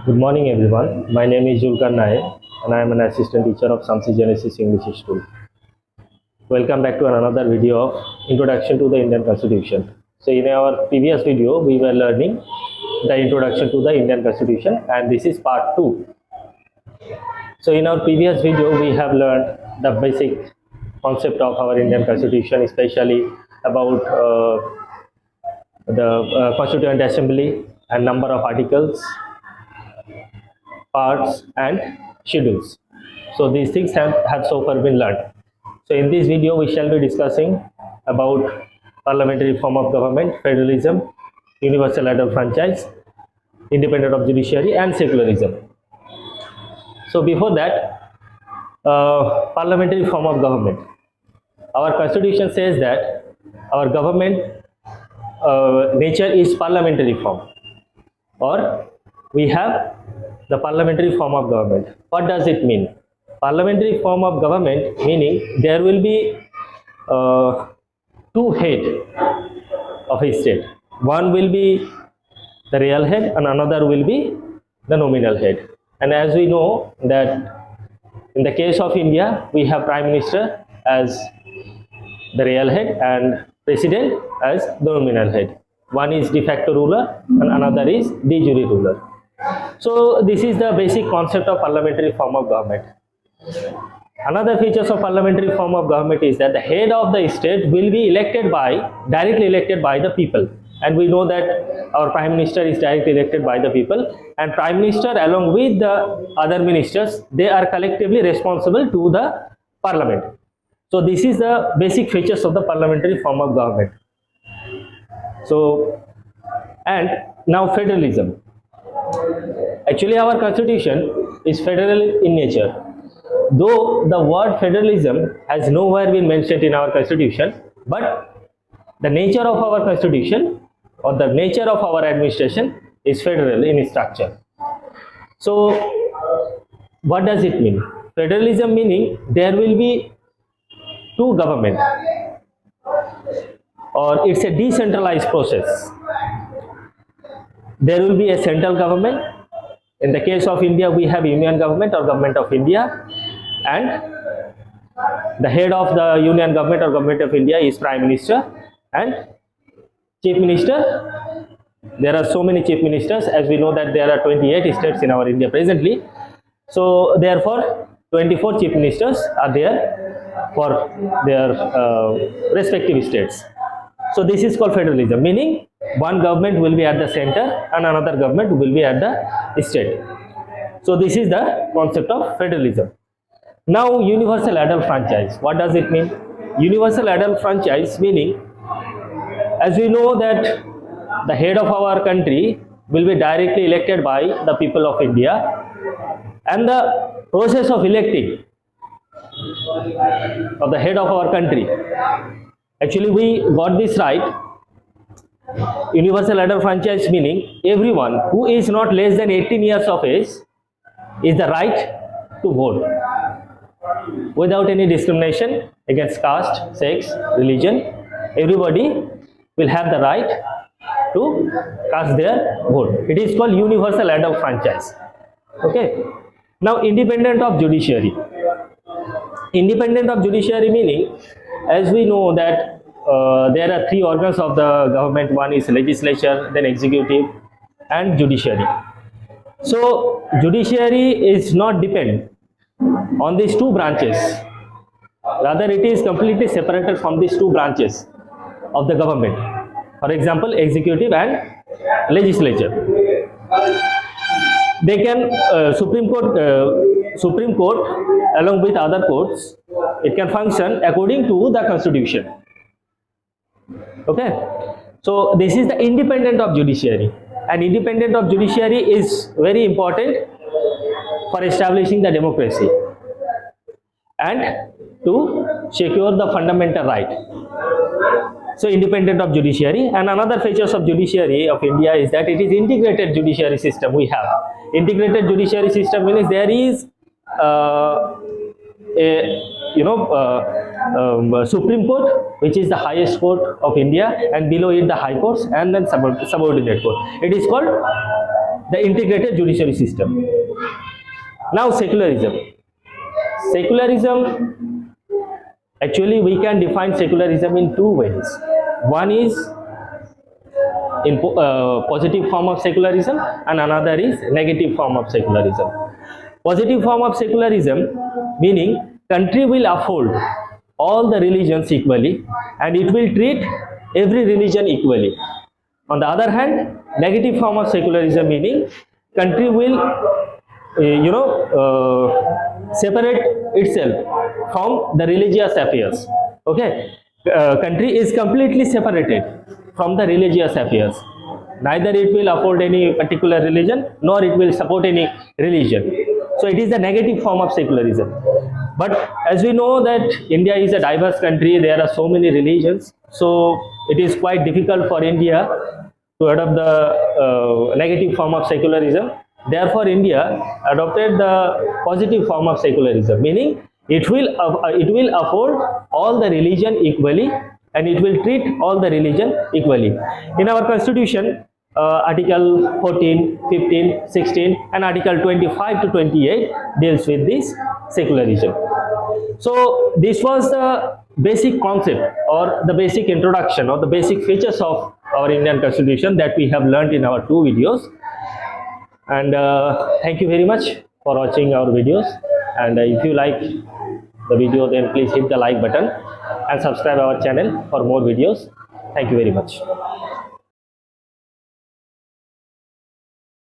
Good morning everyone. My name is Julkar Nair and I am an assistant teacher of Samsi Genesis English School. Welcome back to another video of Introduction to the Indian Constitution. So in our previous video we were learning the introduction to the Indian Constitution and this is part 2. So in our previous video we have learned the basic concept of our Indian Constitution, especially about the Constituent Assembly and number of articles, parts and schedules. So these things have so far been learned. So in this video we shall be discussing about parliamentary form of government, federalism, universal adult franchise, independence of judiciary and secularism. So before that, parliamentary form of government. Our constitution says that our government nature is parliamentary form, or we have the parliamentary form of government. What does it mean? Parliamentary form of government meaning there will be two heads of a state. One will be the real head and another will be the nominal head. And as we know that in the case of India, we have Prime Minister as the real head and President as the nominal head. One is de facto ruler and another is de jure ruler. So this is the basic concept of parliamentary form of government. Another features of parliamentary form of government is that the head of the state will be directly elected by the people. And we know that our Prime Minister is directly elected by the people, and Prime Minister along with the other ministers, they are collectively responsible to the Parliament. So this is the basic features of the parliamentary form of government. So, and now federalism. Actually our constitution is federal in nature. Though the word federalism has nowhere been mentioned in our constitution, but the nature of our constitution or the nature of our administration is federal in structure. So what does it mean? Federalism meaning there will be two government, or it's a decentralized process. There will be a central government. In the case of India, we have Union government or Government of India, and the head of the Union government or Government of India is Prime Minister and Chief Minister. There are so many Chief Ministers, as we know that there are 28 states in our India presently. So therefore 24 Chief Ministers are there for their respective states. So this is called federalism, meaning one government will be at the center and another government will be at the state. So this is the concept of federalism. Now universal adult franchise. What does it mean? Universal adult franchise meaning, as we know that the head of our country will be directly elected by the people of India, and the process of electing of the head of our country, actually we got this right. Universal adult franchise meaning everyone who is not less than 18 years of age is the right to vote without any discrimination against caste, sex, religion. Everybody will have the right to cast their vote. It is called universal adult franchise. Okay. Now independent of judiciary. Independent of judiciary meaning, as we know that there are three organs of the government. One is legislature, then executive and judiciary. So judiciary is not depend on these two branches, rather it is completely separated from these two branches of the government. For example, executive and legislature. They can Supreme Court along with other courts, it can function according to the Constitution. Okay, so this is the independent of judiciary, and independent of judiciary is very important for establishing the democracy and to secure the fundamental right. So independent of judiciary. And another features of judiciary of India is that it is integrated judiciary system. We have integrated judiciary system means there is Supreme Court, which is the highest court of India, and below it the High Courts, and then subordinate court. It is called the integrated judiciary system. Now secularism. Secularism, actually we can define secularism in two ways. One is in positive form of secularism and another is negative form of secularism. Positive form of secularism meaning country will uphold all the religions equally and it will treat every religion equally. On the other hand, negative form of secularism meaning country will separate itself from the religious affairs. Okay, country is completely separated from the religious affairs. Neither it will uphold any particular religion nor it will support any religion. So it is the negative form of secularism. But as we know that India is a diverse country, there are so many religions, so it is quite difficult for India to adopt the negative form of secularism. Therefore, India adopted the positive form of secularism, meaning it will uphold all the religion equally and it will treat all the religion equally. In our Constitution, Article 14, 15, 16 and Article 25 to 28 deals with this secularism. So this was the basic concept or the basic introduction or the basic features of our Indian Constitution that we have learnt in our two videos. And thank you very much for watching our videos, and if you like the video then please hit the like button and subscribe our channel for more videos. Thank you very much.